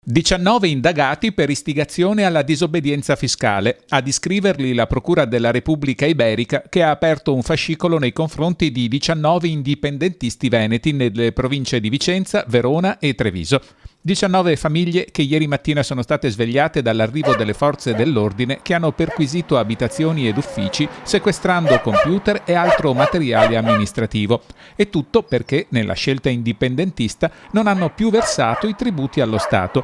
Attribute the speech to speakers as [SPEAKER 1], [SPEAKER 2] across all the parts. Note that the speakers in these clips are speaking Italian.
[SPEAKER 1] 19 indagati per istigazione alla disobbedienza fiscale. Ad iscriverli la Procura della Repubblica Iberica, che ha aperto un fascicolo nei confronti di 19 indipendentisti veneti nelle province di Vicenza, Verona e Treviso. 19 famiglie che ieri mattina sono state svegliate dall'arrivo delle forze dell'ordine che hanno perquisito abitazioni ed uffici, sequestrando computer e altro materiale amministrativo. E tutto perché, nella scelta indipendentista, non hanno più versato i tributi allo Stato.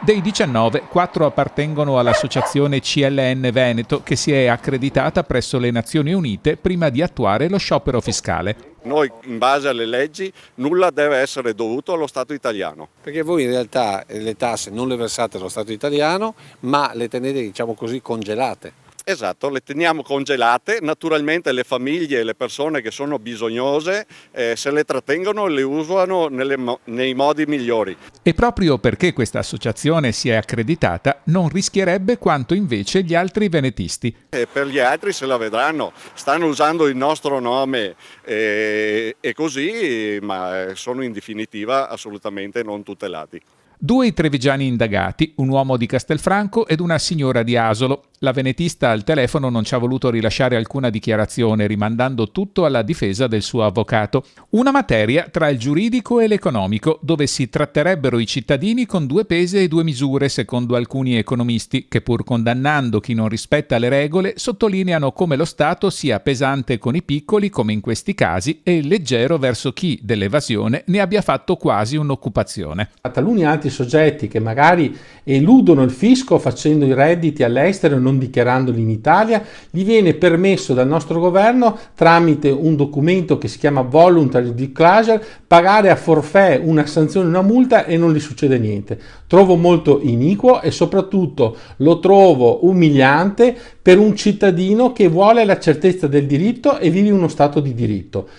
[SPEAKER 1] Dei 19, 4 appartengono all'associazione CLN Veneto, che si è accreditata presso le Nazioni Unite prima di attuare lo sciopero fiscale.
[SPEAKER 2] Noi, in base alle leggi, nulla deve essere dovuto allo Stato italiano.
[SPEAKER 3] Perché voi in realtà le tasse non le versate allo Stato italiano, ma le tenete, diciamo così, congelate.
[SPEAKER 2] Esatto, le teniamo congelate, naturalmente le famiglie e le persone che sono bisognose se le trattengono e le usano nei modi migliori.
[SPEAKER 1] E proprio perché questa associazione si è accreditata, non rischierebbe quanto invece gli altri venetisti.
[SPEAKER 2] E per gli altri se la vedranno, stanno usando il nostro nome e così, ma sono in definitiva assolutamente non tutelati.
[SPEAKER 1] 2 trevigiani indagati, un uomo di Castelfranco ed una signora di Asolo. La venetista al telefono non ci ha voluto rilasciare alcuna dichiarazione, rimandando tutto alla difesa del suo avvocato. Una materia tra il giuridico e l'economico, dove si tratterebbero i cittadini con 2 pesi e 2 misure, secondo alcuni economisti, che pur condannando chi non rispetta le regole, sottolineano come lo Stato sia pesante con i piccoli, come in questi casi, e leggero verso chi dell'evasione ne abbia fatto quasi un'occupazione.
[SPEAKER 4] Taluni altri soggetti che magari eludono il fisco facendo i redditi all'estero e non dichiarandoli in Italia, gli viene permesso dal nostro governo, tramite un documento che si chiama Voluntary Disclosure, pagare a forfait una sanzione, una multa, e non gli succede niente. Trovo molto iniquo e soprattutto lo trovo umiliante per un cittadino che vuole la certezza del diritto e vive in uno stato di diritto.